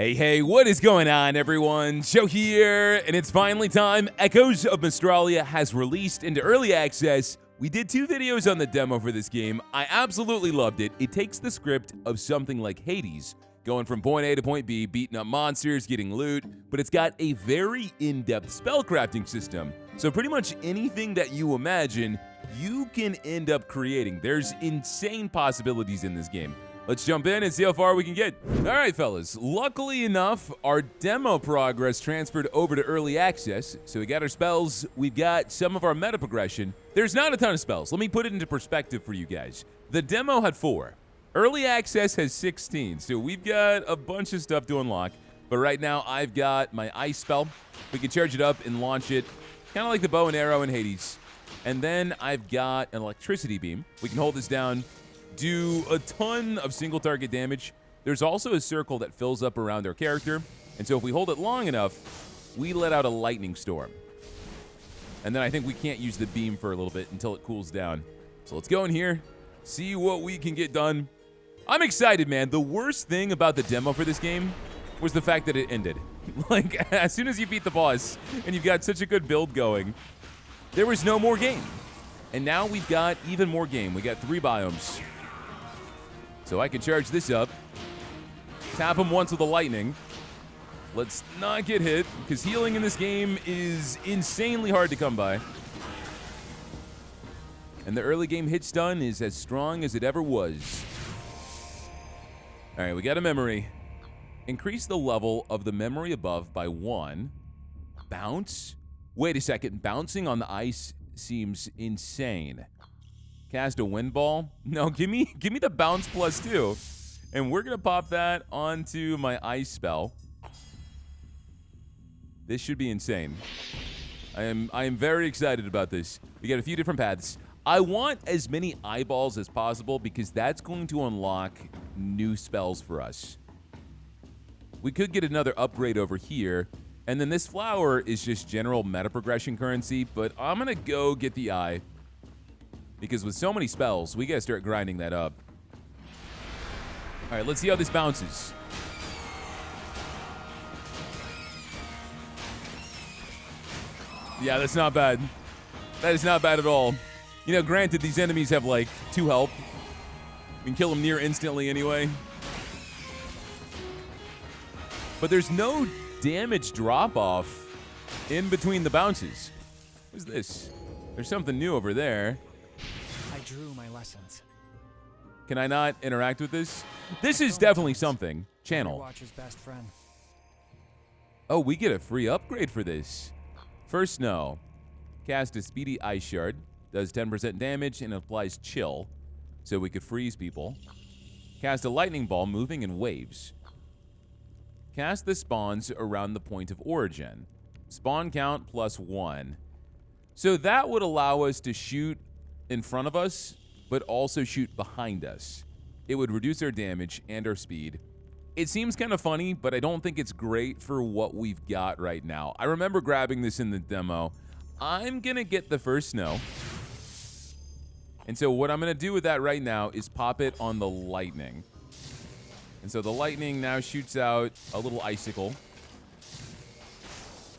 Hey, what is going on, everyone? Joe here, and it's finally time. Echoes of Mystralia has released into early access. We did 2 videos on the demo for this game. I absolutely loved it. It takes the script of something like Hades, going from point A to point B, beating up monsters, getting loot, but it's got a very in-depth spellcrafting system. So pretty much anything that you imagine, you can end up creating. There's insane possibilities in this game. Let's jump in and see how far we can get. All right, fellas. Luckily enough, our demo progress transferred over to early access. So we got our spells. We've got some of our meta progression. There's not a ton of spells. Let me put it into perspective for you guys. The demo had 4. Early access has 16. So we've got a bunch of stuff to unlock. But right now, I've got my ice spell. We can charge it up and launch it, kind of like the bow and arrow in Hades. And then I've got an electricity beam. We can hold this down, do a ton of single target damage. There's also a circle that fills up around our character, and so if we hold it long enough, we let out a lightning storm. And then I think we can't use the beam for a little bit until it cools down. So let's go in here, see what we can get done. I'm excited, man. The worst thing about the demo for this game was the fact that it ended. Like, as soon as you beat the boss and you've got such a good build going, there was no more game. And now we've got even more game. We got 3 biomes. So I can charge this up, tap him once with a lightning. Let's not get hit, because healing in this game is insanely hard to come by. And the early game hit stun is as strong as it ever was. All right, we got a memory. Increase the level of the memory above by 1. Bounce? Wait a second, bouncing on the ice seems insane. Cast a wind ball? No, give me the bounce +2. And we're gonna pop that onto my ice spell. This should be insane. I am very excited about this. We got a few different paths. I want as many eyeballs as possible because that's going to unlock new spells for us. We could get another upgrade over here. And then this flower is just general meta progression currency, but I'm gonna go get the eye. Because with so many spells, we gotta start grinding that up. All right, let's see how this bounces. Yeah, that's not bad. That is not bad at all. You know, granted, these enemies have like 2 health. We can kill them near instantly anyway. But there's no damage drop-off in between the bounces. What's this? There's something new over there. I drew my lessons. Can I not interact with this? This is definitely something. Channel. Watcher's best friend. Oh, we get a free upgrade for this. First snow. Cast a speedy ice shard. Does 10% damage and applies chill. So we could freeze people. Cast a lightning ball moving in waves. Cast the spawns around the point of origin. Spawn count +1. So that would allow us to shoot in front of us, but also shoot behind us. It would reduce our damage and our speed. It seems kind of funny, but I don't think it's great for what we've got right now. I remember grabbing this in the demo. I'm gonna get the first snow. And so what I'm gonna do with that right now is pop it on the lightning. And so the lightning now shoots out a little icicle.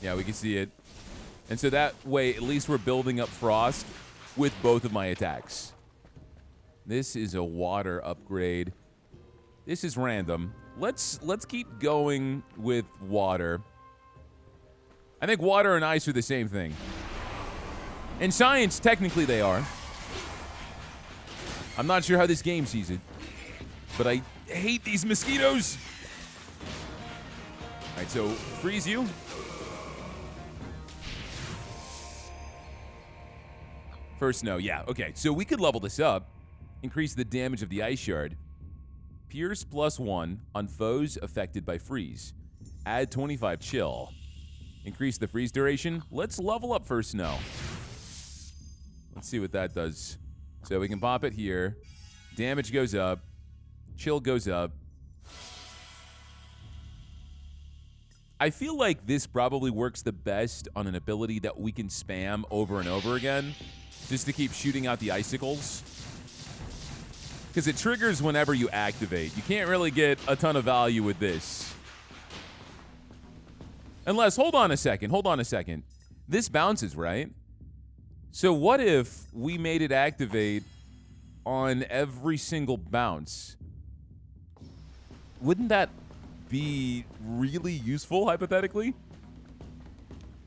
Yeah, we can see it. And so that way, at least we're building up frost with both of my attacks. This is a water upgrade. This is random. Let's keep going with water. I think water and ice are the same thing. In science, technically they are. I'm not sure how this game sees it, but I hate these mosquitoes. All right, so freeze you. First snow, yeah, okay. So we could level this up. Increase the damage of the ice shard. Pierce +1 on foes affected by freeze. Add 25 chill. Increase the freeze duration. Let's level up first snow. Let's see what that does. So we can pop it here. Damage goes up. Chill goes up. I feel like this probably works the best on an ability that we can spam over and over again, just to keep shooting out the icicles. Because it triggers whenever you activate. You can't really get a ton of value with this. Unless, hold on a second. This bounces, right? So what if we made it activate on every single bounce? Wouldn't that be really useful, hypothetically?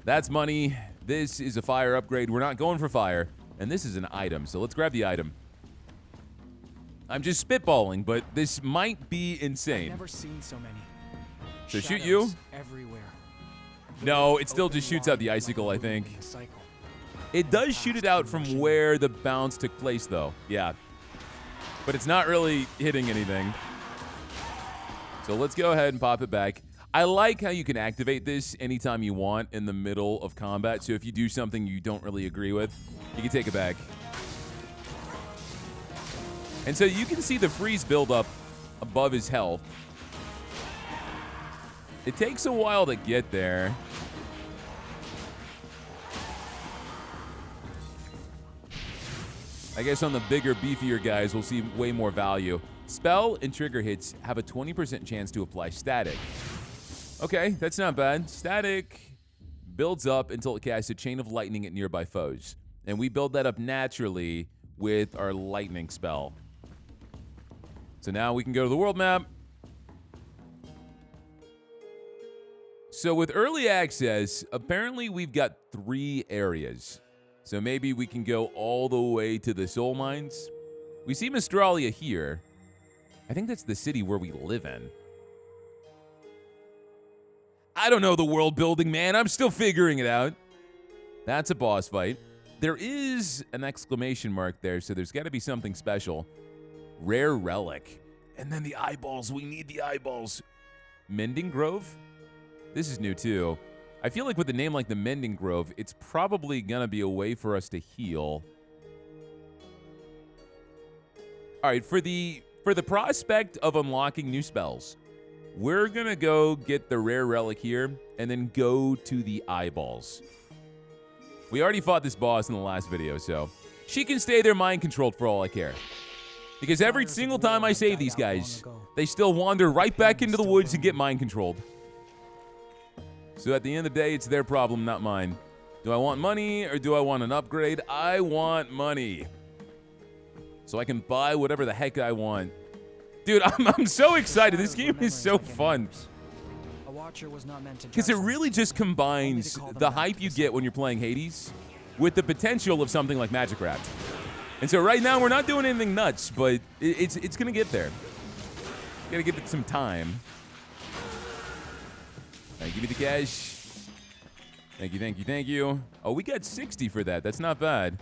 That's money. This is a fire upgrade. We're not going for fire. And this is an item, so let's grab the item. I'm just spitballing, but this might be insane. I've never seen so many. So shoot you? Everywhere. No, it still just shoots out the icicle, I think. It does shoot it out from where the bounce took place, though. Yeah. But it's not really hitting anything. So let's go ahead and pop it back. I like how you can activate this anytime you want in the middle of combat. So if you do something you don't really agree with, you can take it back. And so you can see the freeze build up above his health. It takes a while to get there. I guess on the bigger, beefier guys, we'll see way more value. Spell and trigger hits have a 20% chance to apply static. Okay, that's not bad. Static builds up until it casts a chain of lightning at nearby foes. And we build that up naturally with our lightning spell. So now we can go to the world map. So with early access, apparently we've got 3 areas. So maybe we can go all the way to the soul mines. We see Mystralia here. I think that's the city where we live in. I don't know the world building, man. I'm still figuring it out. That's a boss fight. There is an exclamation mark there, so there's got to be something special. Rare relic. And then the eyeballs. We need the eyeballs. Mending Grove? This is new, too. I feel like with a name like the Mending Grove, it's probably going to be a way for us to heal. All right, for the prospect of unlocking new spells, we're going to go get the rare relic here and then go to the eyeballs. We already fought this boss in the last video, so she can stay there mind-controlled for all I care. Because every single time I save these guys, they still wander right back into the woods and get mind-controlled. So at the end of the day, it's their problem, not mine. Do I want money or do I want an upgrade? I want money. So I can buy whatever the heck I want. Dude, I'm so excited. This game is so fun. Because it really just combines the hype you get when you're playing Hades with the potential of something like Magicraft. And so right now, we're not doing anything nuts, but it's going to get there. Got to give it some time. All right, give me the cash. Thank you, thank you, thank you. Oh, we got 60 for that. That's not bad.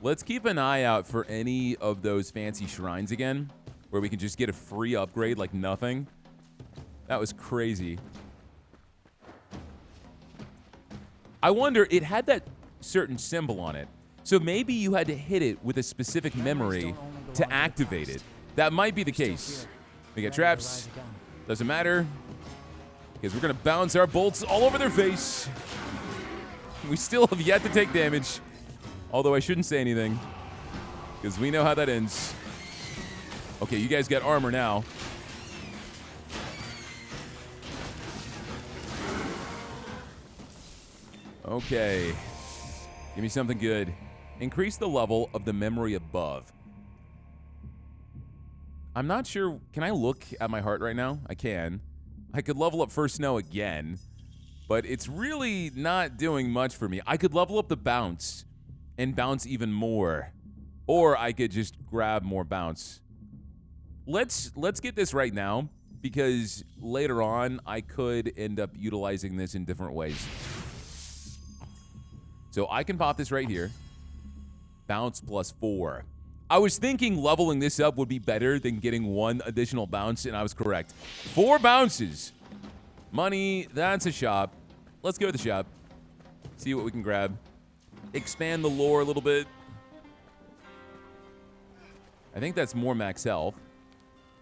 Let's keep an eye out for any of those fancy shrines again, where we can just get a free upgrade like nothing. That was crazy. I wonder, it had that certain symbol on it. So maybe you had to hit it with a specific memory to activate it. That might be the case. We got traps. Doesn't matter. Because we're going to bounce our bolts all over their face. We still have yet to take damage. Although I shouldn't say anything. Because we know how that ends. Okay, you guys got armor now. Okay. Give me something good. Increase the level of the memory above. I'm not sure. Can I look at my heart right now? I can. I could level up First Snow again, but it's really not doing much for me. I could level up the bounce and bounce even more, or I could just grab more bounce. Let's get this right now, because later on I could end up utilizing this in different ways. So I can pop this right here. Bounce +4. I was thinking leveling this up would be better than getting 1 additional bounce, and I was correct. 4 bounces. Money, that's a shop. Let's go to the shop. See what we can grab. Expand the lore a little bit. I think that's more max health.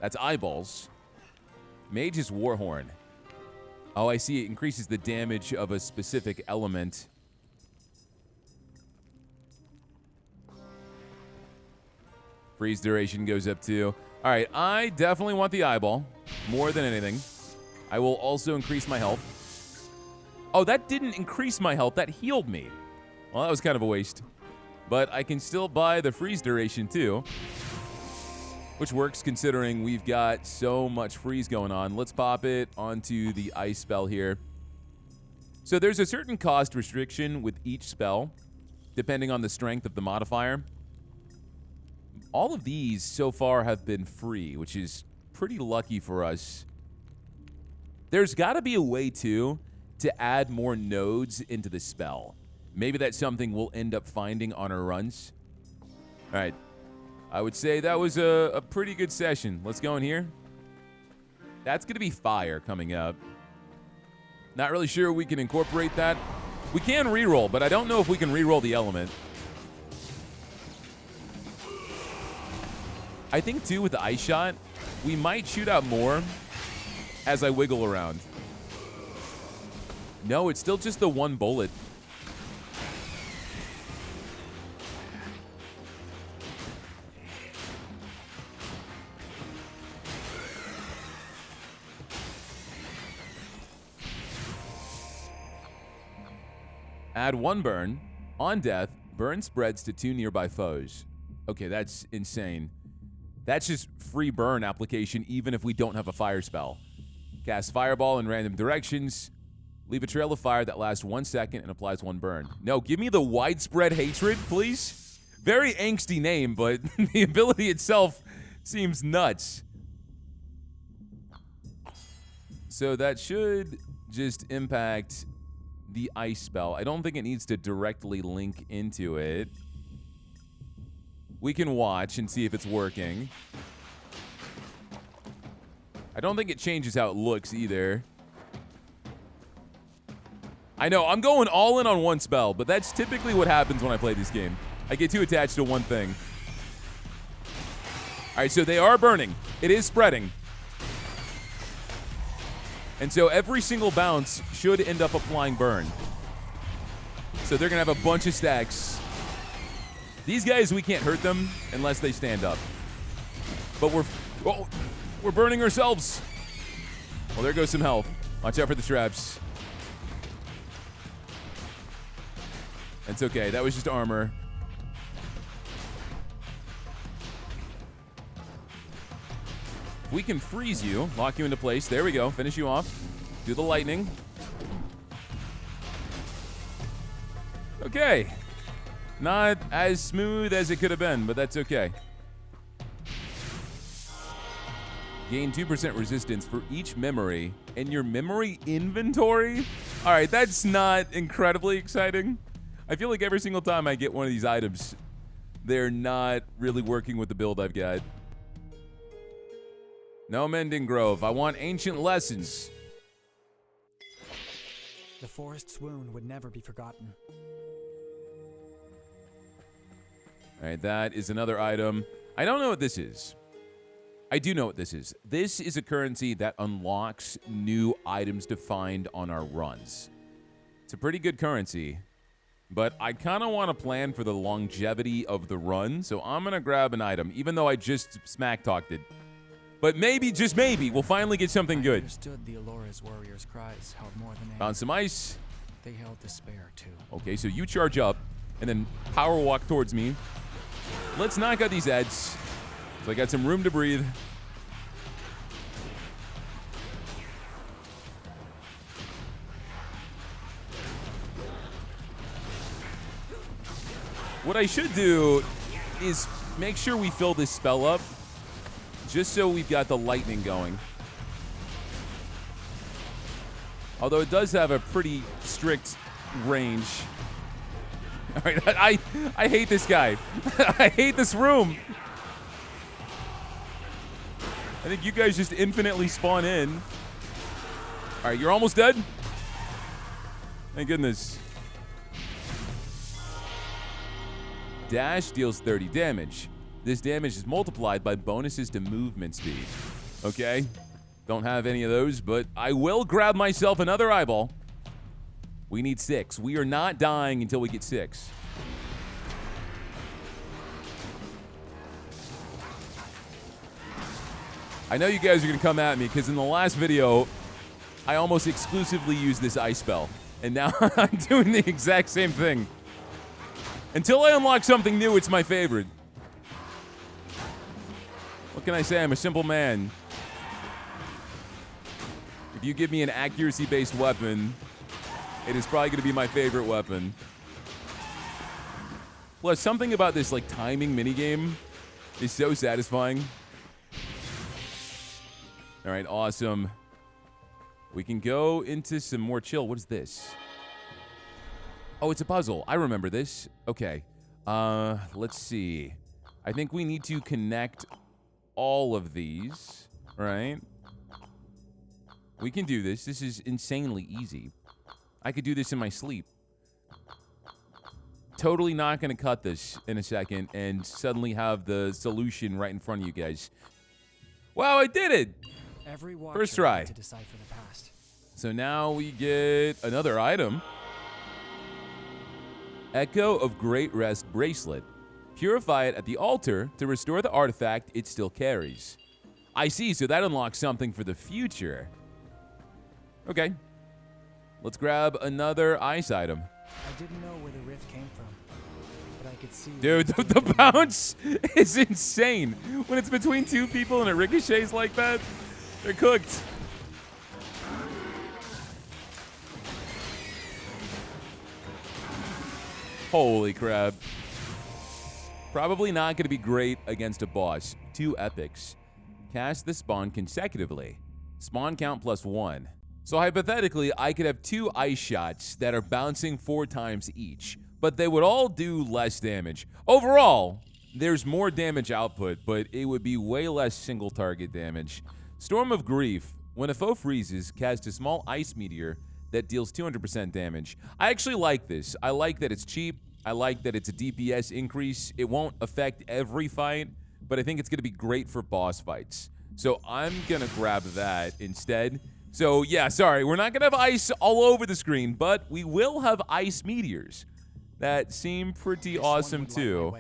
That's eyeballs. Mage's Warhorn. Oh, I see. It increases the damage of a specific element. Freeze duration goes up too. All right, I definitely want the eyeball more than anything. I will also increase my health. Oh, that didn't increase my health. That healed me. Well, that was kind of a waste. But I can still buy the freeze duration too, which works considering we've got so much freeze going on. Let's pop it onto the ice spell here. So there's a certain cost restriction with each spell, depending on the strength of the modifier. All of these so far have been free, which is pretty lucky for us. There's got to be a way, too, to add more nodes into the spell. Maybe that's something we'll end up finding on our runs. All right. I would say that was a pretty good session. Let's go in here. That's going to be fire coming up. Not really sure we can incorporate that. We can reroll, but I don't know if we can reroll the element. I think, too, with the ice shot, we might shoot out more as I wiggle around. No, it's still just the one bullet. Add one burn. On death, burn spreads to 2 nearby foes. Okay, that's insane. That's just free burn application even if we don't have a fire spell. Cast fireball in random directions. Leave a trail of fire that lasts 1 second and applies 1 burn. No, give me the widespread hatred, please. Very angsty name, but the ability itself seems nuts. So that should just impact the ice spell. I don't think it needs to directly link into it. We can watch and see if it's working. I don't think it changes how it looks either. I know, I'm going all in on one spell, but that's typically what happens when I play this game. I get too attached to one thing. All right, so they are burning. It is spreading. And so every single bounce should end up applying burn. So they're going to have a bunch of stacks. These guys, we can't hurt them unless they stand up. But we're burning ourselves. Well, there goes some health. Watch out for the traps. It's okay. That was just armor. We can freeze you, lock you into place. There we go. Finish you off. Do the lightning. Okay. Not as smooth as it could have been, but that's okay. Gain 2% resistance for each memory in your memory inventory? All right, that's not incredibly exciting. I feel like every single time I get one of these items, they're not really working with the build I've got. No Mending Grove. I want ancient lessons. The forest's wound would never be forgotten. All right, that is another item. I don't know what this is. I do know what this is. This is a currency that unlocks new items to find on our runs. It's a pretty good currency, but I kind of want to plan for the longevity of the run, so I'm going to grab an item, even though I just smack-talked it. But maybe, just maybe, we'll finally get something good. I understood the Alora's warriors' cries held more than Found some ice. They held despair, too. Okay, so you charge up, and then power walk towards me. Let's knock out these ads. So I got some room to breathe. What I should do is make sure we fill this spell up, just so we've got the lightning going. Although it does have a pretty strict range. All right, I hate this guy. I hate this room. I think you guys just infinitely spawn in. All right, you're almost dead? Thank goodness. Dash deals 30 damage. This damage is multiplied by bonuses to movement speed. Okay, don't have any of those, but I will grab myself another eyeball. We need 6. We are not dying until we get 6. I know you guys are going to come at me because in the last video, I almost exclusively used this ice spell. And now I'm doing the exact same thing. Until I unlock something new, it's my favorite. What can I say? I'm a simple man. If you give me an accuracy-based weapon, it is probably going to be my favorite weapon. Plus, something about this like timing minigame is so satisfying. All right, awesome. We can go into some more chill. What is this? Oh, it's a puzzle. I remember this. Okay. Let's see. I think we need to connect all of these, right? We can do this. This is insanely easy. I could do this in my sleep. Totally not going to cut this in a second and suddenly have the solution right in front of you guys. Wow, I did it! Every First try. to decipher the past. So now we get another item. Echo of Great Rest Bracelet. Purify it at the altar to restore the artifact it still carries. I see, so that unlocks something for the future. Okay. Let's grab another ice item. I didn't know where the rift came from, but I could see. Dude, the bounce is insane. When it's between two people and it ricochets like that, they're cooked. Holy crap. Probably not going to be great against a boss. 2 epics. Cast the spawn consecutively. Spawn count +1. So hypothetically, I could have 2 ice shots that are bouncing 4 times each, but they would all do less damage. Overall, there's more damage output, but it would be way less single target damage. Storm of Grief. When a foe freezes, cast a small ice meteor that deals 200% damage. I actually like this. I like that it's cheap. I like that it's a DPS increase. It won't affect every fight, but I think it's going to be great for boss fights. So I'm going to grab that instead. So yeah, sorry, we're not going to have ice all over the screen, but we will have ice meteors that seem pretty awesome too.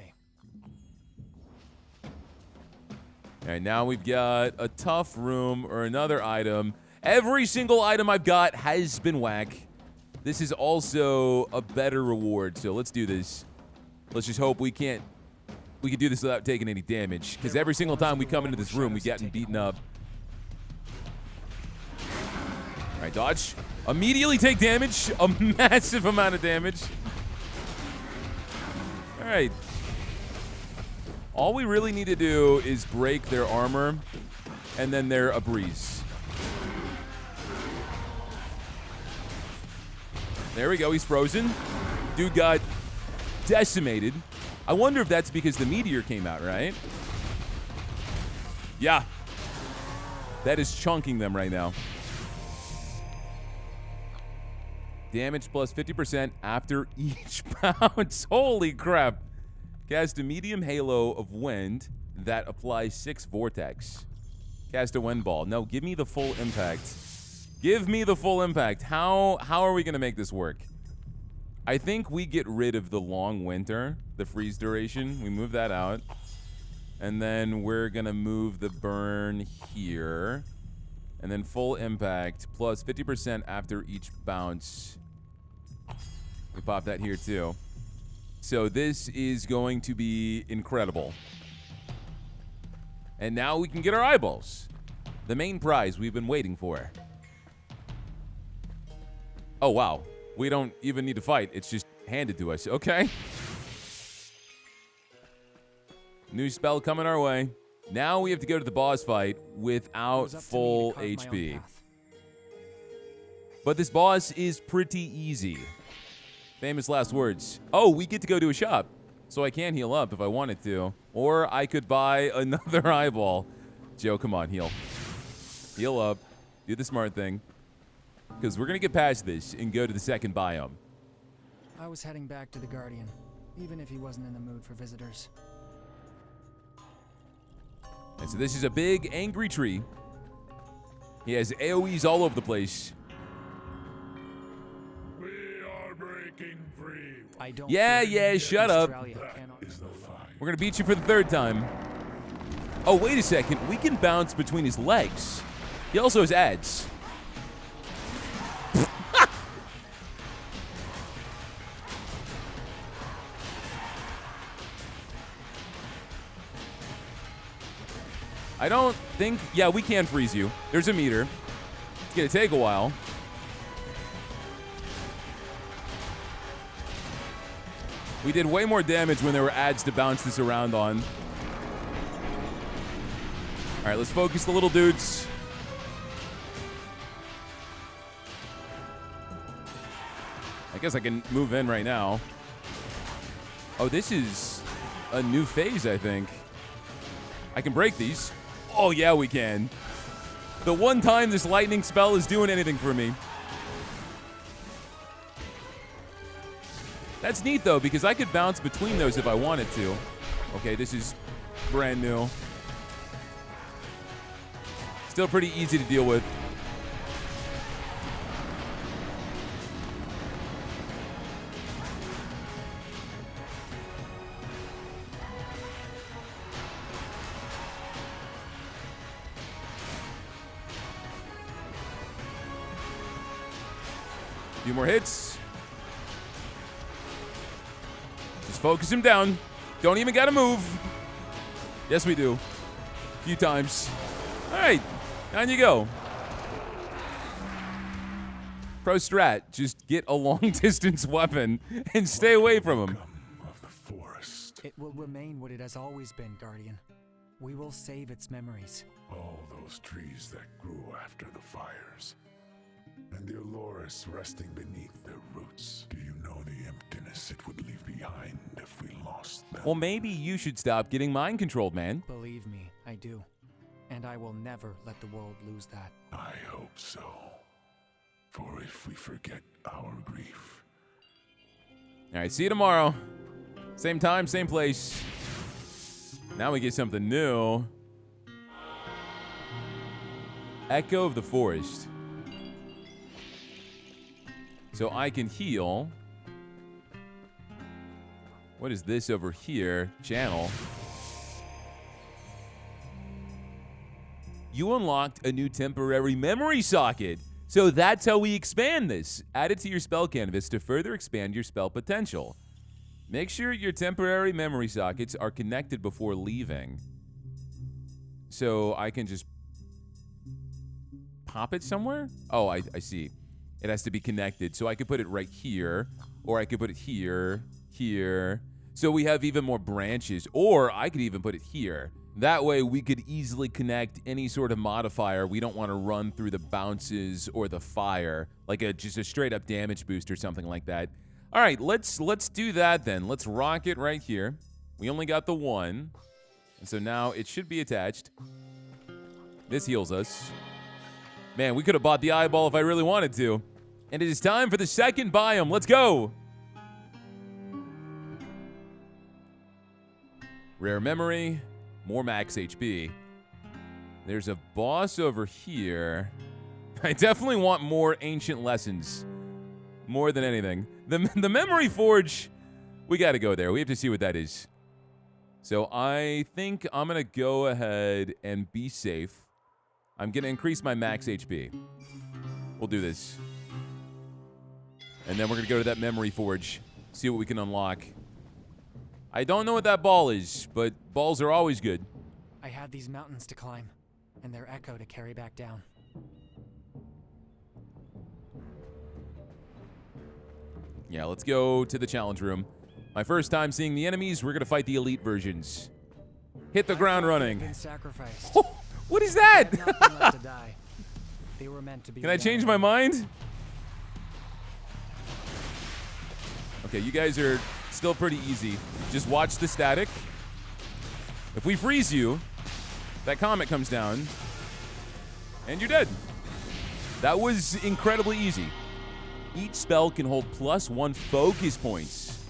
All right, now we've got a tough room or another item. Every single item I've got has been whack. This is also a better reward, so let's do this. Let's just hope we can do this without taking any damage, because every single time we come into this room, we get beaten up. All right, dodge. Immediately take damage. A massive amount of damage. All right. All we really need to do is break their armor, and then they're a breeze. There we go. He's frozen. Dude got decimated. I wonder if that's because the meteor came out, right? Yeah. That is chunking them right now. Damage plus 50% after each bounce. Holy crap. Cast a medium halo of wind that applies 6 vortex. Cast a wind ball. No, give me the full impact. Give me the full impact. How are we going to make this work? I think we get rid of the long winter, the freeze duration. We move that out. And then we're going to move the burn here. And then full impact plus 50% after each bounce. We pop that here too. So this is going to be incredible. And now we can get our eyeballs. The main prize we've been waiting for. Oh, wow. We don't even need to fight. It's just handed to us. Okay. New spell coming our way. Now we have to go to the boss fight without full HP. But this boss is pretty easy. Famous last words. Oh, we get to go to a shop. So I can heal up if I wanted to. Or I could buy another eyeball. Joe, come on, heal. Heal up. Do the smart thing. Because we're going to get past this and go to the second biome. I was heading back to the Guardian, even if he wasn't in the mood for visitors. And so this is a big, angry tree. He has AoEs all over the place. We are breaking free. I don't Yeah, shut up. Is the fight. We're going to beat you for the 3rd time. Oh, wait a second. We can bounce between his legs. He also has ads. I don't think... Yeah, we can freeze you. There's a meter. It's going to take a while. We did way more damage when there were ads to bounce this around on. All right, let's focus the little dudes. I guess I can move in right now. Oh, this is a new phase, I think. I can break these. Oh, yeah, we can. The one time this lightning spell is doing anything for me. That's neat, though, because I could bounce between those if I wanted to. Okay, this is brand new. Still pretty easy to deal with. A few more hits. Just focus him down. Don't even gotta move. Yes, we do. A few times. All right, down you go. Pro strat, just get a long-distance weapon and stay away from him. Of the forest. It will remain what it has always been, Guardian. We will save its memories. All those trees that grew after the fires. And the Aloris resting beneath their roots. Do you know the emptiness it would leave behind if we lost them? Well, maybe you should stop getting mind-controlled, man. Believe me, I do. And I will never let the world lose that. I hope so. For if we forget our grief. All right, see you tomorrow. Same time, same place. Now we get something new. Echo of the Forest. So I can heal. What is this over here? Channel. You unlocked a new temporary memory socket. So that's how we expand this. Add it to your spell canvas to further expand your spell potential. Make sure your temporary memory sockets are connected before leaving. So I can just pop it somewhere? Oh, I see. It has to be connected. So I could put it right here, or I could put it here, here. So we have even more branches, or I could even put it here. That way we could easily connect any sort of modifier. We don't want to run through the bounces or the fire, like just a straight up damage boost or something like that. All right, let's do that then. Let's rock it right here. We only got the one, and so now it should be attached. This heals us. Man, we could have bought the eyeball if I really wanted to. And it is time for the second biome. Let's go. Rare memory, more max HP. There's a boss over here. I definitely want more ancient lessons. More than anything. The memory forge, we got to go there. We have to see what that is. So I think I'm going to go ahead and be safe. I'm going to increase my max HP. We'll do this. And then we're going to go to that memory forge. See what we can unlock. I don't know what that ball is, but balls are always good. I had these mountains to climb, and their echo to carry back down. Yeah, let's go to the challenge room. My first time seeing the enemies, we're going to fight the elite versions. Hit the ground running. Been sacrificed. Oh, what is that? They had not been left to die. They were meant to be. Can I change my mind? Okay, you guys are still pretty easy. Just watch the static. If we freeze you, that comet comes down, and you're dead. That was incredibly easy. Each spell can hold +1 focus points.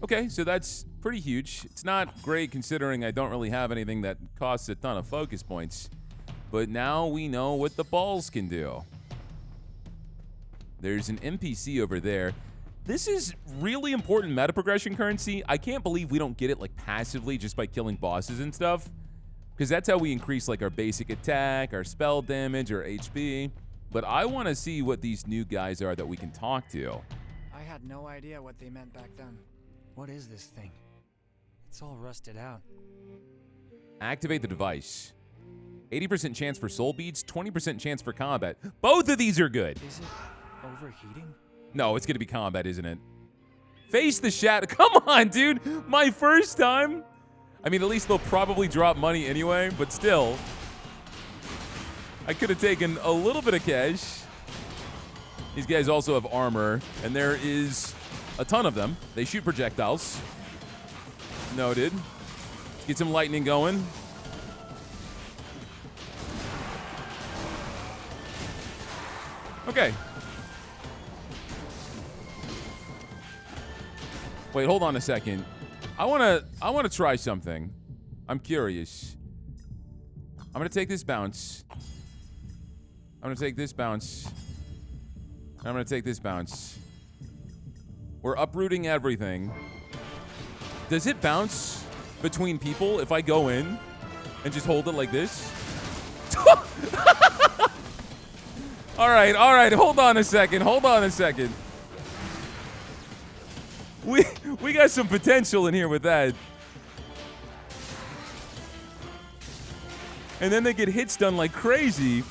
Okay, so that's pretty huge. It's not great considering I don't really have anything that costs a ton of focus points. But now we know what the balls can do. There's an NPC over there. This is really important meta progression currency. I can't believe we don't get it like passively just by killing bosses and stuff. Because that's how we increase like our basic attack, our spell damage, our HP. But I want to see what these new guys are that we can talk to. I had no idea what they meant back then. What is this thing? It's all rusted out. Activate the device. 80% chance for soul beads, 20% chance for combat. Both of these are good. Is it overheating? No, it's going to be combat, isn't it? Face the shadow. Come on, dude. My first time. I mean, at least they'll probably drop money anyway, but still. I could have taken a little bit of cash. These guys also have armor, and there is a ton of them. They shoot projectiles. Noted. Let's get some lightning going. Okay. Wait, hold on a second. I wanna try something. I'm curious. I'm gonna take this bounce. I'm gonna take this bounce. I'm gonna take this bounce. We're uprooting everything. Does it bounce between people if I go in and just hold it like this? All right. Hold on a second. We got some potential in here with that. And then they get hits done like crazy,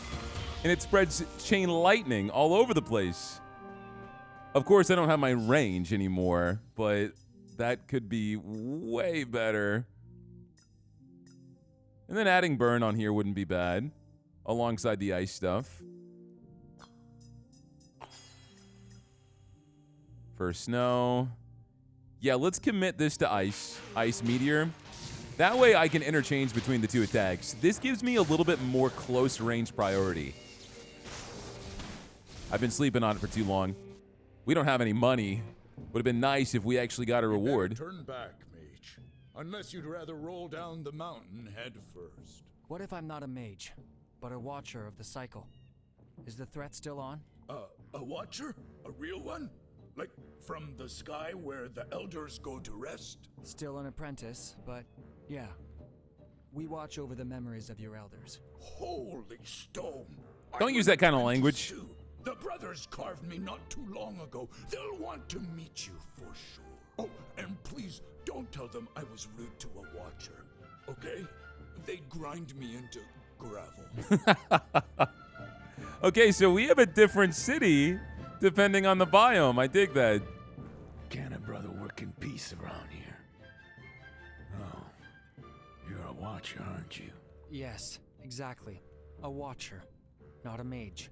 and it spreads chain lightning all over the place. Of course, I don't have my range anymore, but that could be way better. And then adding burn on here wouldn't be bad, alongside the ice stuff. For snow. Yeah, let's commit this to ice. Ice meteor. That way I can interchange between the two attacks. This gives me a little bit more close range priority. I've been sleeping on it for too long. We don't have any money. Would have been nice if we actually got a reward. Turn back, mage. Unless you'd rather roll down the mountain head first. What if I'm not a mage, but a watcher of the cycle? Is the threat still on? A watcher? A real one? Like from the sky where the elders go to rest? Still an apprentice, but yeah. We watch over the memories of your elders. Holy stone. Don't use that kind of language. Too. The brothers carved me not too long ago. They'll want to meet you for sure. Oh, and please don't tell them I was rude to a watcher, okay? They'd grind me into gravel. Okay, so we have a different city depending on the biome. I dig that. Can a brother work in peace around here? Oh, you're a watcher, aren't you? Yes, exactly. A watcher, not a mage.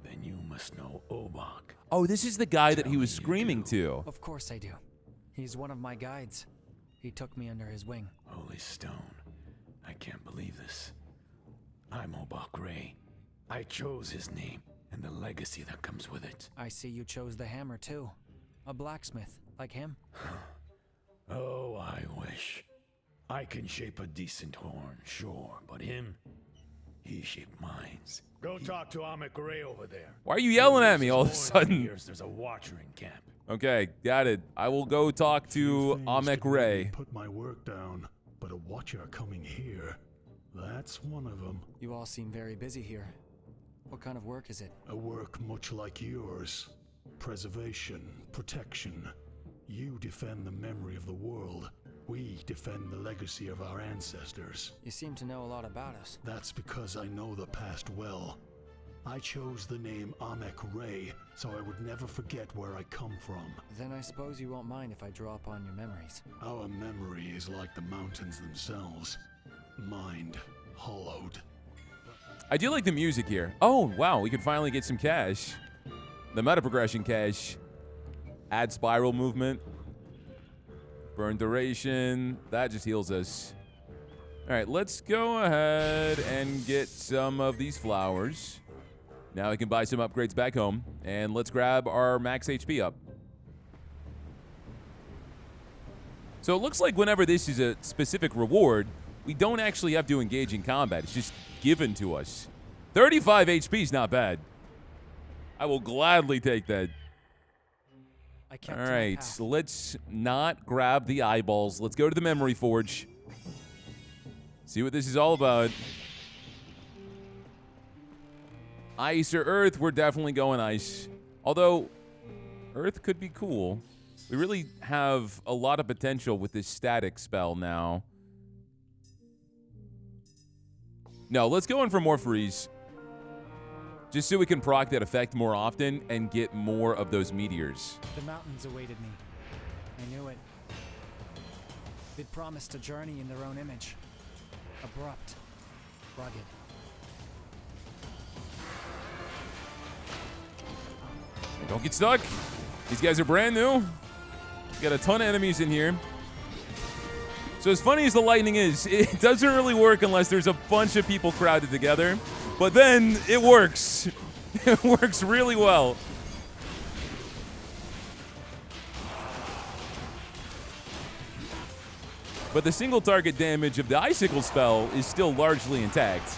Then you must know Obak. Oh, this is the guy that he was screaming to. Of course I do. He's one of my guides. He took me under his wing. Holy stone. I can't believe this. I'm Obak Ray. I chose his name and the legacy that comes with it. I see you chose the hammer too. A blacksmith, like him. Oh, I wish. I can shape a decent horn, sure, but him, he shaped mines. Go talk to Amek Ray over there. Why are you yelling at me all of a sudden? There's a watcher in camp. Okay, got it. I will go talk to Amek Ray. Put my work down, but a watcher coming here, that's one of them. You all seem very busy here. What kind of work is it? A work much like yours. Preservation, protection. You defend the memory of the world. We defend the legacy of our ancestors. You seem to know a lot about us. That's because I know the past well. I chose the name Amek Ray, so I would never forget where I come from. Then I suppose you won't mind if I draw upon your memories. Our memory is like the mountains themselves. Mind hollowed. I do like the music here. Oh, wow, we can finally get some cash. The meta progression cash. Add spiral movement. Burn duration. That just heals us. All right, let's go ahead and get some of these flowers. Now we can buy some upgrades back home. And let's grab our max HP up. So it looks like whenever this is a specific reward, we don't actually have to engage in combat. It's just given to us. 35 HP is not bad. I will gladly take that. All right, so let's not grab the eyeballs. Let's go to the memory forge. See what this is all about. Ice or earth, we're definitely going ice. Although, earth could be cool. We really have a lot of potential with this static spell now. No, let's go in for more freeze. Just so we can proc that effect more often and get more of those meteors. The mountains awaited me. I knew it. They'd promised a journey in their own image. Abrupt. Rugged. Don't get stuck. These guys are brand new. Got a ton of enemies in here. So as funny as the lightning is, it doesn't really work unless there's a bunch of people crowded together. But then it works. It works really well. But the single target damage of the icicle spell is still largely intact.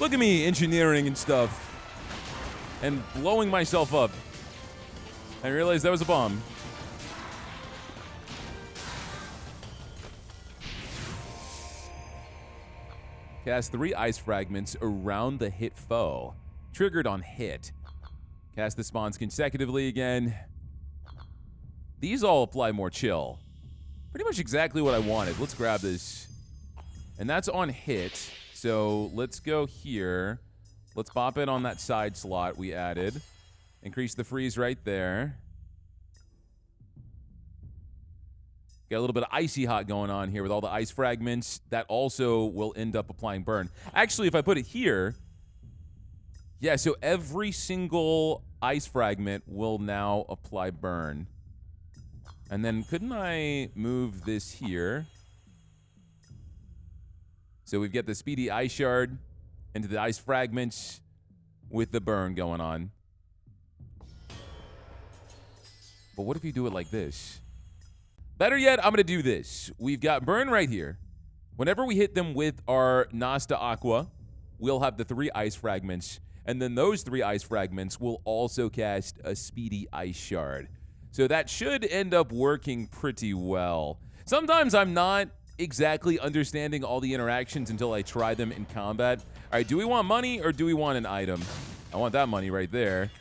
Look at me engineering and stuff. And blowing myself up. I realized that was a bomb. Cast 3 ice fragments around the hit foe. Triggered on hit. Cast the spawns consecutively again. These all apply more chill. Pretty much exactly what I wanted. Let's grab this. And that's on hit. So let's go here. Let's pop it on that side slot we added. Increase the freeze right there. Got a little bit of icy hot going on here with all the ice fragments. That also will end up applying burn. Actually, if I put it here, yeah, so every single ice fragment will now apply burn. And then couldn't I move this here? So we've got the speedy ice shard into the ice fragments with the burn going on. But what if you do it like this? Better yet, I'm going to do this. We've got burn right here. Whenever we hit them with our Nasta Aqua, we'll have the 3 ice fragments. And then those 3 ice fragments will also cast a speedy ice shard. So that should end up working pretty well. Sometimes I'm not exactly understanding all the interactions until I try them in combat. All right, do we want money or do we want an item? I want that money right there.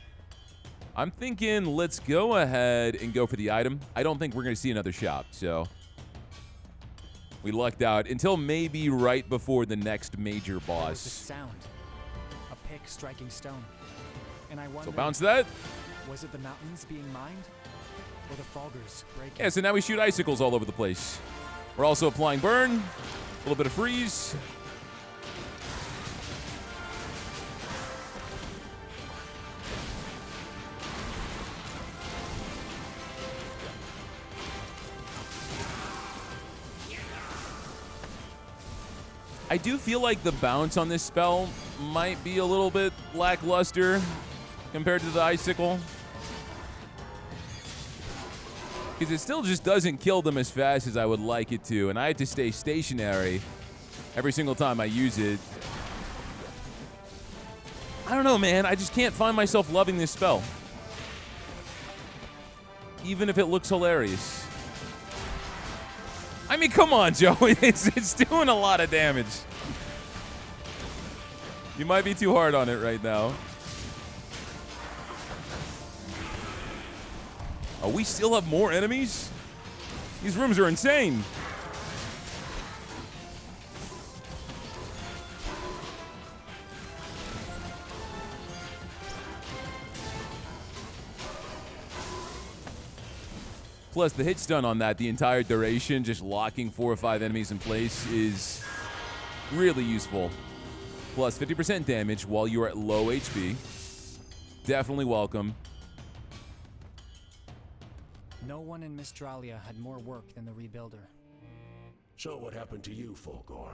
I'm thinking let's go ahead and go for the item. I don't think we're going to see another shop, so we lucked out until maybe right before the next major There was boss. a sound. A pick striking stone. And I wondered, So bounce that. was it the mountains being mined? Or the Fulgurs breaking? Yeah, so now we shoot icicles all over the place. We're also applying burn, a little bit of freeze. I do feel like the bounce on this spell might be a little bit lackluster compared to the icicle. Because it still just doesn't kill them as fast as I would like it to. And I have to stay stationary every single time I use it. I don't know, man. I just can't find myself loving this spell. Even if it looks hilarious. I mean, come on, Joe. It's doing a lot of damage. You might be too hard on it right now. Oh, we still have more enemies? These rooms are insane. Plus, the hit stun on that, the entire duration, just locking 4 or 5 enemies in place is really useful. Plus 50% damage while you're at low HP. Definitely welcome. No one in Mystralia had more work than the Rebuilder. So what happened to you, Fulgur?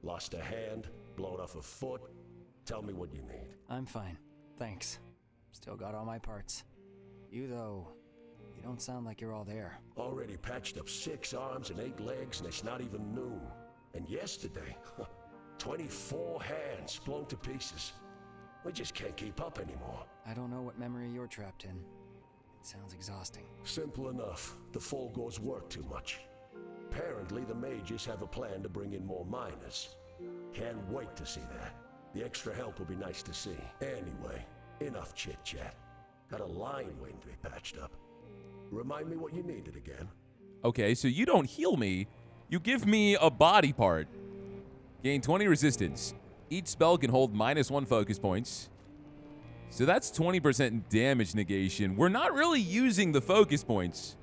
Lost a hand? Blown off a foot? Tell me what you need. I'm fine. Thanks. Still got all my parts. You, though, you don't sound like you're all there. Already patched up 6 arms and 8 legs, and it's not even noon. And yesterday, 24 hands blown to pieces. We just can't keep up anymore. I don't know what memory you're trapped in. It sounds exhausting. Simple enough. The Fulgurs work too much. Apparently, the mages have a plan to bring in more miners. Can't wait to see that. The extra help will be nice to see. Anyway, enough chit-chat. Got a line waiting to be patched up. Remind me what you needed again. Okay, so you don't heal me. You give me a body part. Gain 20 resistance. Each spell can hold -1 focus points. So that's 20% damage negation. We're not really using the focus points.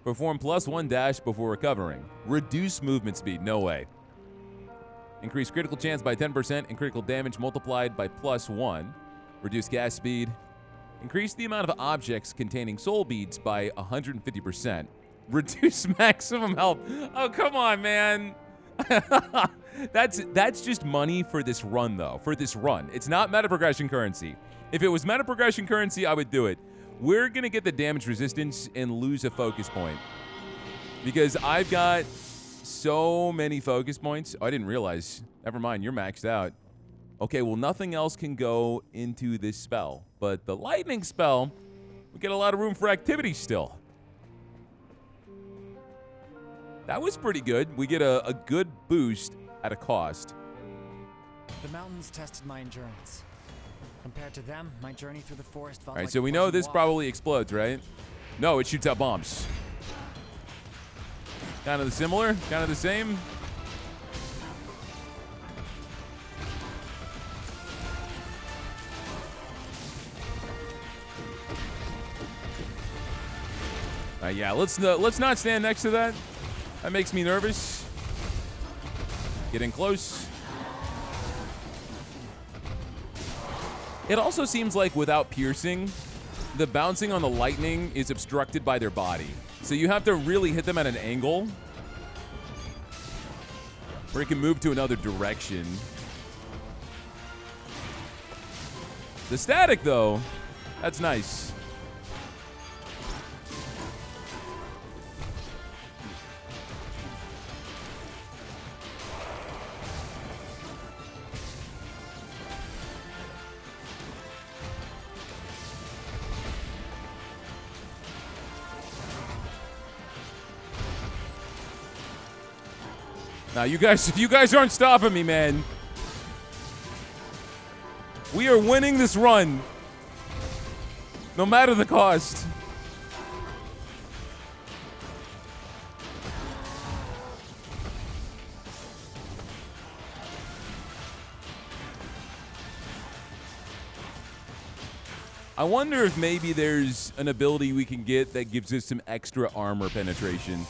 Perform +1 dash before recovering. Reduce movement speed. No way. Increase critical chance by 10% and critical damage multiplied by +1. Reduce gas speed. Increase the amount of objects containing soul beads by 150%. Reduce maximum health. Oh, come on, man. That's just money for this run, though. For this run. It's not meta progression currency. If it was meta progression currency, I would do it. We're going to get the damage resistance and lose a focus point. Because I've got so many focus points. Oh, I didn't realize. Never mind, you're maxed out. Okay, well, nothing else can go into this spell. But the lightning spell, we get a lot of room for activity still. That was pretty good. We get a good boost at a cost. The mountains tested my endurance. Compared to them, my journey through the forest felt All right, like so a we know pleasant this walk. probably explodes, right? No, it shoots out bombs. Kind of similar, kind of the same. Yeah, let's not stand next to that. That makes me nervous. Getting close. It also seems like without piercing, the bouncing on the lightning is obstructed by their body. So you have to really hit them at an angle where it can move to another direction. The static, though, that's nice. Now, you guys aren't stopping me, man. We are winning this run, no matter the cost. I wonder if maybe there's an ability we can get that gives us some extra armor penetration.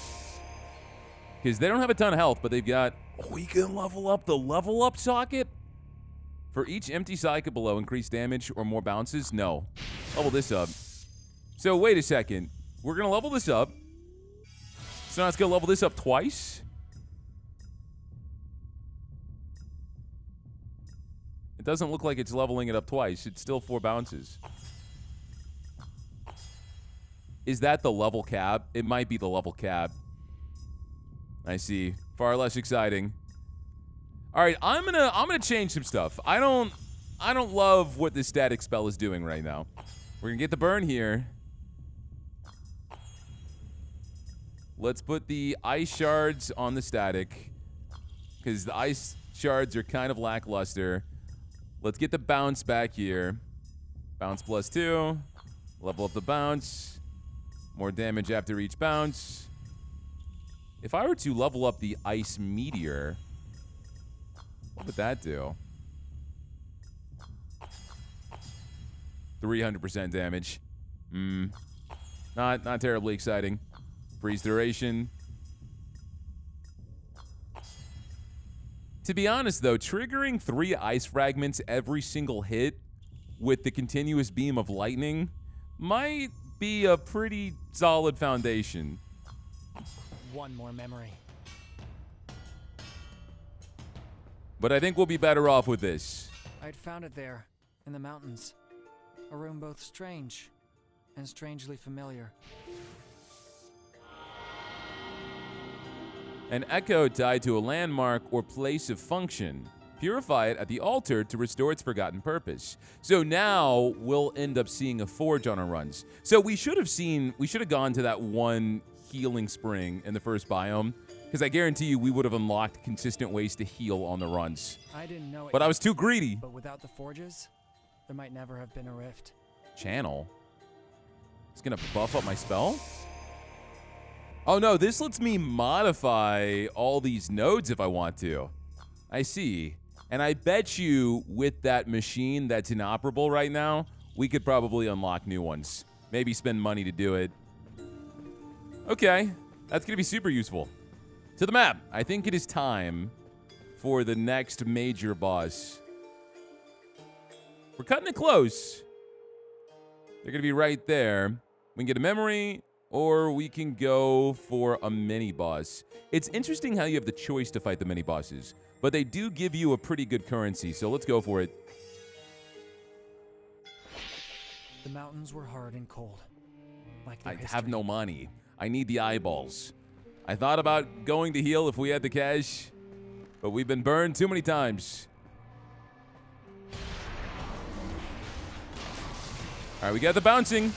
Because they don't have a ton of health, but they've got... Oh, we can level up the level up socket? For each empty socket below, increase damage or more bounces? No. Level this up. So, wait a second. We're going to level this up. So now let's go level this up twice. It doesn't look like it's leveling it up twice. It's still 4 bounces. Is that the level cap? It might be the level cap. I see. Far less exciting. All right, I'm gonna change some stuff. I don't love what this static spell is doing right now. We're gonna get the burn here. Let's put the ice shards on the static, because the ice shards are kind of lackluster. Let's get the bounce back here. Bounce +2. Level up the bounce. More damage after each bounce. If I were to level up the Ice Meteor, what would that do? 300% damage. Not terribly exciting. Freeze duration. To be honest, though, triggering 3 ice fragments every single hit with the continuous beam of lightning might be a pretty solid foundation. One more memory. But I think we'll be better off with this. I'd found it there, in the mountains. A room both strange and strangely familiar. An echo tied to a landmark or place of function. Purify it at the altar to restore its forgotten purpose. So now we'll end up seeing a forge on our runs. So we should have gone to that one healing spring in the first biome, because I guarantee you we would have unlocked consistent ways to heal on the runs. I didn't know it. But I was too greedy. But without the forges, there might never have been a rift. Channel? It's gonna buff up my spell? Oh no, this lets me modify all these nodes if I want to. I see. And I bet you with that machine that's inoperable right now, we could probably unlock new ones. Maybe spend money to do it. Okay, that's going to be super useful. To the map. I think it is time for the next major boss. We're cutting it close. They're going to be right there. We can get a memory, or we can go for a mini-boss. It's interesting how you have the choice to fight the mini-bosses, but they do give you a pretty good currency, so let's go for it. The mountains were hard and cold. Like I their have history. no money. I need the eyeballs. I thought about going to heal if we had the cash, but we've been burned too many times. All right, we got the bouncing.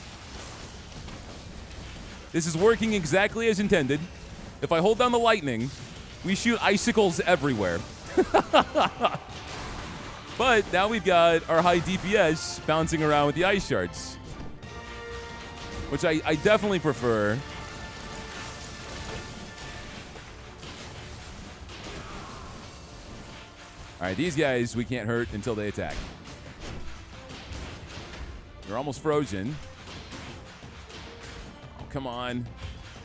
This is working exactly as intended. If I hold down the lightning, we shoot icicles everywhere. But now we've got our high DPS bouncing around with the ice shards, which I definitely prefer. All right, these guys we can't hurt until they attack. You're almost frozen. Oh, come on.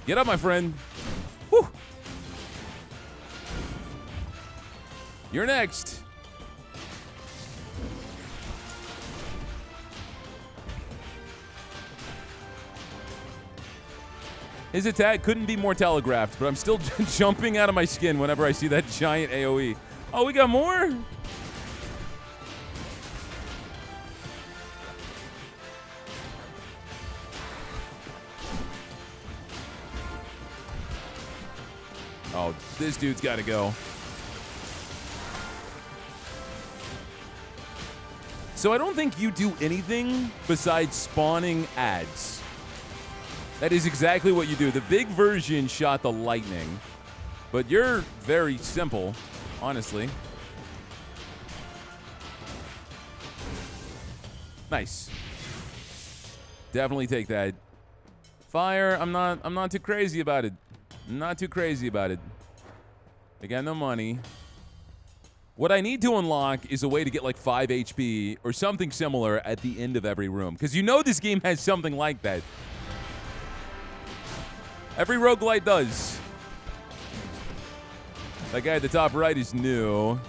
Get up, my friend. Whew. You're next. His attack couldn't be more telegraphed, but I'm still jumping out of my skin whenever I see that giant AoE. Oh, we got more? Oh, this dude's got to go. So I don't think you do anything besides spawning ads. That is exactly what you do. The big version shot the lightning, but you're very simple, honestly. Nice. Definitely take that. Fire, I'm not too crazy about it. Not too crazy about it. I got no money. What I need to unlock is a way to get like 5 HP or something similar at the end of every room. Because you know this game has something like that. Every roguelite does. That guy at the top right is new.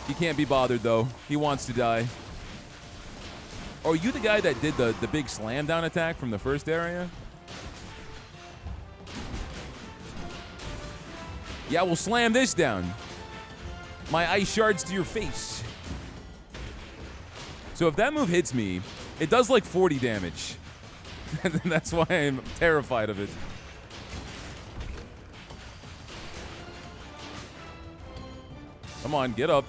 He can't be bothered though. He wants to die. Oh, are you the guy that did the big slam down attack from the first area? Yeah, we'll slam this down. My ice shards to your face. So if that move hits me, it does like 40 damage. And that's why I'm terrified of it. Come on, get up.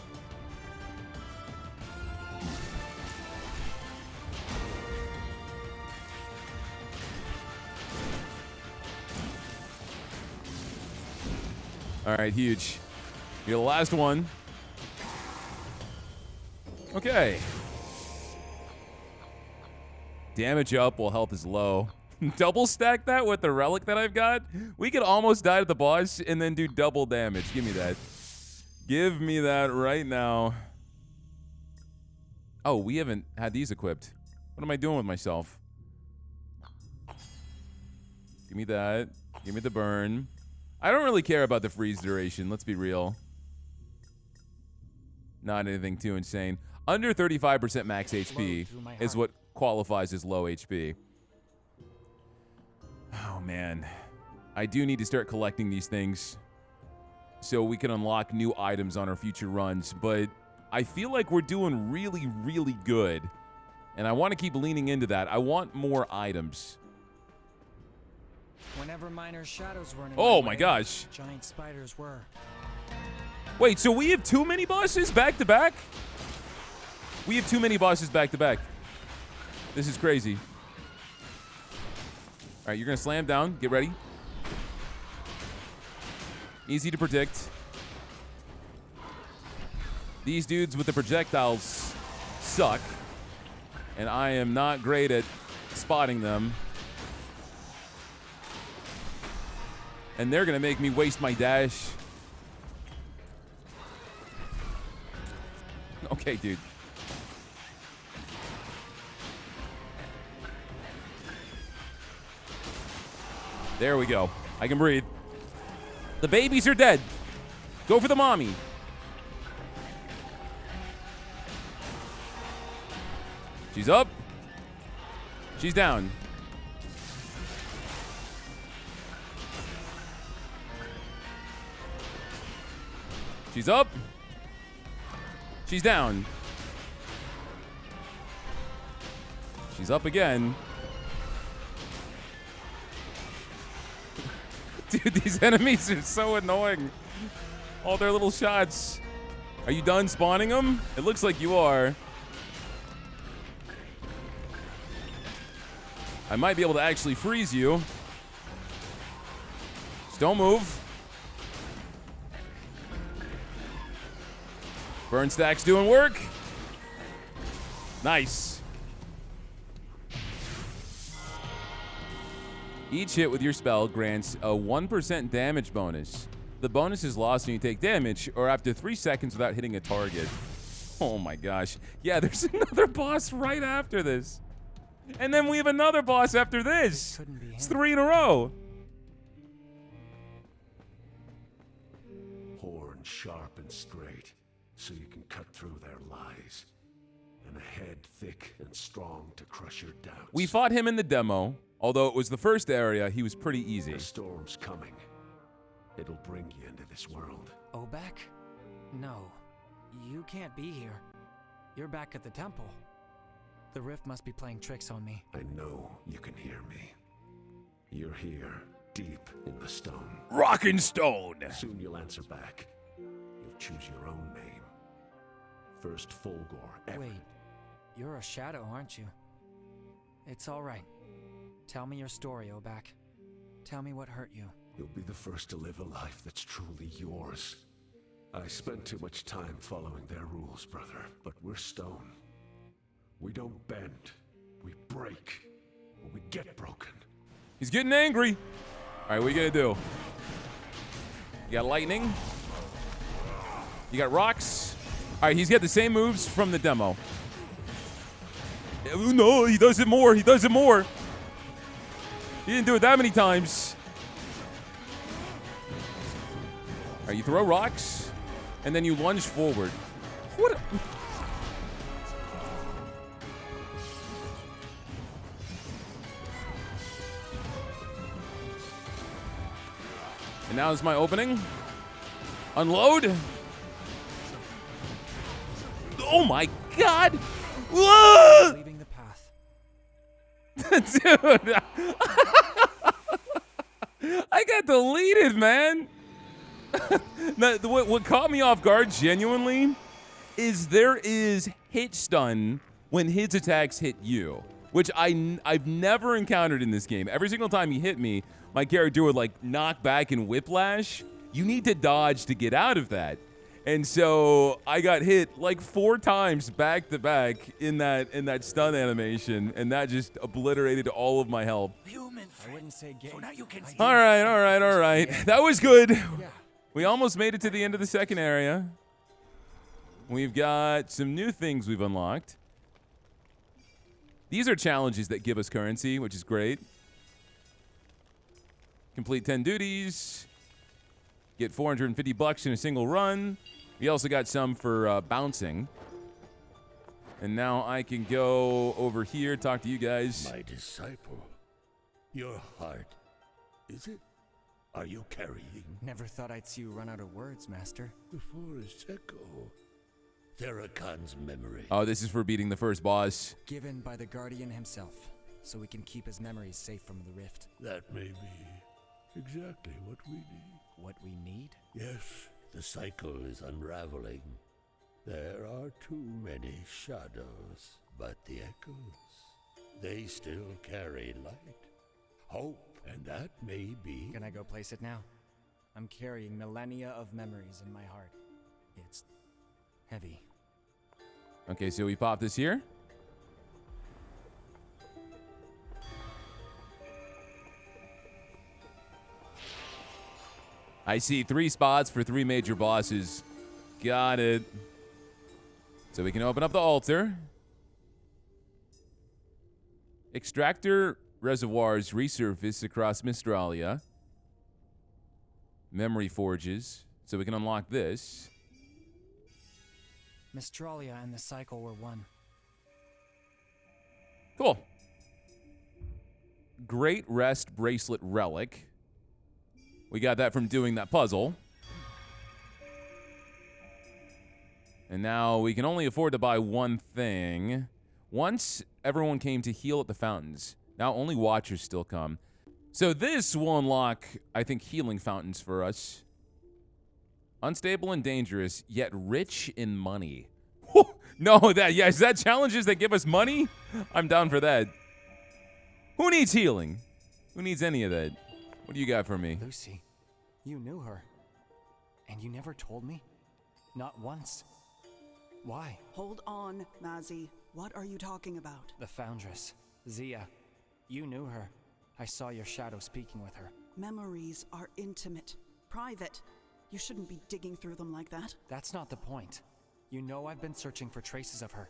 All right, huge. You're the last one. Okay. Damage up while health is low. Double stack that with the relic that I've got? We could almost die to the boss and then do double damage. Give me that. Give me that right now. Oh, we haven't had these equipped. What am I doing with myself? Give me that. Give me the burn. I don't really care about the freeze duration. Let's be real. Not anything too insane. Under 35% max HP is what qualifies as low HP. Oh, man. I do need to start collecting these things so we can unlock new items on our future runs. But I feel like we're doing really, really good. And I want to keep leaning into that. I want more items. Whenever minor shadows were in Oh my gosh. Giant spiders were. Wait, so we have too many bosses back to back? We have too many bosses back to back. This is crazy. All right, you're going to slam down. Get ready. Easy to predict. These dudes with the projectiles suck. And I am not great at spotting them. And they're going to make me waste my dash Okay, dude. There we go. I can breathe. The babies are dead. Go for the mommy. She's up. She's down. She's up. She's down. She's up again. Dude, these enemies are so annoying. All their little shots. Are you done spawning them? It looks like you are. I might be able to actually freeze you. Just don't move. Burn stack's doing work. Nice. Each hit with your spell grants a 1% damage bonus. The bonus is lost when you take damage or after 3 seconds without hitting a target. Oh my gosh. Yeah, there's another boss right after this. And then we have another boss after this. It's 3 in a row. Horn sharp and straight, so you can cut through their lies. And a head thick and strong to crush your doubts. We fought him in the demo. Although it was the first area, he was pretty easy. The storm's coming. It'll bring you into this world. Obak? No. You can't be here. You're back at the temple. The rift must be playing tricks on me. I know you can hear me. You're here, deep in the stone. Rockin' stone! Soon you'll answer back. You'll choose your own name. First Fulgor ever. Wait. You're a shadow, aren't you? It's all right. Tell me your story, Obak. Tell me what hurt you. You'll be the first to live a life that's truly yours. I spent too much time following their rules, brother, but we're stone. We don't bend, we break, or we get broken. He's getting angry. All right, what are you gonna do? You got lightning. You got rocks. All right, he's got the same moves from the demo. No, he does it more. He does it more. He didn't do it that many times. All right, you throw rocks, and then you lunge forward. What? And now is my opening. Unload. Oh my God! Whoa! Leaving the path. Dude, I got deleted, man. Now, what caught me off guard genuinely is there is hit stun when his attacks hit you, which I've never encountered in this game. Every single time he hit me, my character would like knock back and whiplash. You need to dodge to get out of that. And so I got hit like 4 times back to back in that stun animation, and that just obliterated all of my health. I wouldn't say gay. All right. That was good. Yeah. We almost made it to the end of the second area. We've got some new things we've unlocked. These are challenges that give us currency, which is great. Complete 10 duties. Get 450 bucks in a single run. We also got some for bouncing. And now I can go over here, talk to you guys. My disciple, your heart, is it? Are you carrying? Never thought I'd see you run out of words, Master. The forest echo. Therakan's memory. Oh, this is for beating the first boss. Given by the Guardian himself, so we can keep his memories safe from the rift. That may be exactly what we need. What we need? Yes, the cycle is unraveling. There are too many shadows, but the echoes, they still carry light, hope, and that may be... Can I go place it now? I'm carrying millennia of memories in my heart. It's heavy. Okay, so we pop this here. I see 3 spots for 3 major bosses. Got it. So we can open up the altar. Extractor reservoirs resurface across Mystralia. Memory forges. So we can unlock this. Mystralia and the cycle were one. Cool. Great Rest Bracelet Relic. We got that from doing that puzzle. And now we can only afford to buy one thing. Once everyone came to heal at the fountains. Now only watchers still come. So this will unlock, I think, healing fountains for us. Unstable and dangerous, yet rich in money. No, is that challenges that give us money? I'm down for that. Who needs healing? Who needs any of that? What do you got for me? Lucy, you knew her. And you never told me? Not once. Why? Hold on, Mazzy. What are you talking about? The Foundress, Zia. You knew her. I saw your shadow speaking with her. Memories are intimate, private. You shouldn't be digging through them like that. That's not the point. You know I've been searching for traces of her.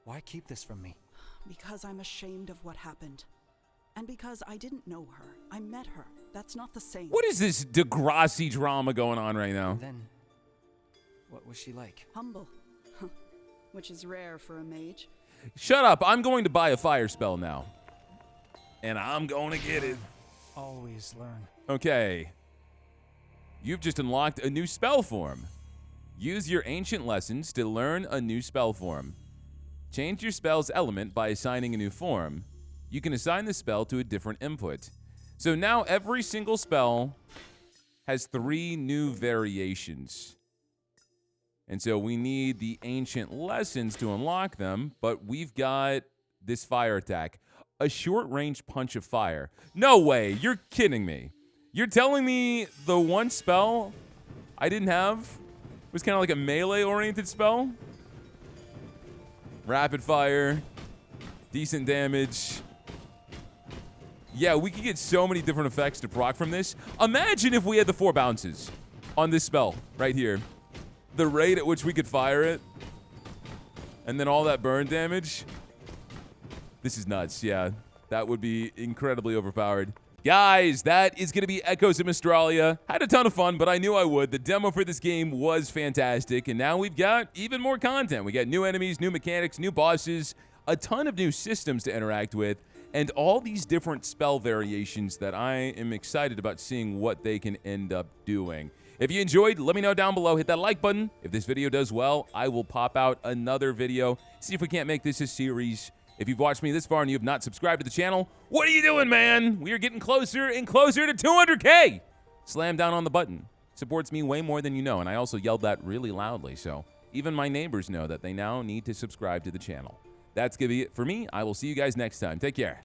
Why keep this from me? Because I'm ashamed of what happened. And because I didn't know her. I met her. That's not the same. What is this Degrassi drama going on right now? Then, what was she like? Humble. Which is rare for a mage. Shut up. I'm going to buy a fire spell now. And I'm going to get it. Always learn. Okay. You've just unlocked a new spell form. Use your ancient lessons to learn a new spell form. Change your spell's element by assigning a new form. You can assign the spell to a different input. So now every single spell has 3 new variations. And so we need the ancient lessons to unlock them, but we've got this fire attack. A short-range punch of fire. No way, you're kidding me. You're telling me the one spell I didn't have was kind of like a melee-oriented spell? Rapid fire, decent damage. Yeah, we could get so many different effects to proc from this. Imagine if we had the 4 bounces on this spell right here. The rate at which we could fire it. And then all that burn damage. This is nuts, yeah. That would be incredibly overpowered. Guys, that is going to be Echoes of Mystralia. Had a ton of fun, but I knew I would. The demo for this game was fantastic, and now we've got even more content. We got new enemies, new mechanics, new bosses, a ton of new systems to interact with, and all these different spell variations that I am excited about seeing what they can end up doing. If you enjoyed, let me know down below. Hit that like button. If this video does well, I will pop out another video. See if we can't make this a series. If you've watched me this far and you have not subscribed to the channel, what are you doing, man? We are getting closer and closer to 200K. Slam down on the button. Supports me way more than you know, and I also yelled that really loudly, so even my neighbors know that they now need to subscribe to the channel. That's going to be it for me. I will see you guys next time. Take care.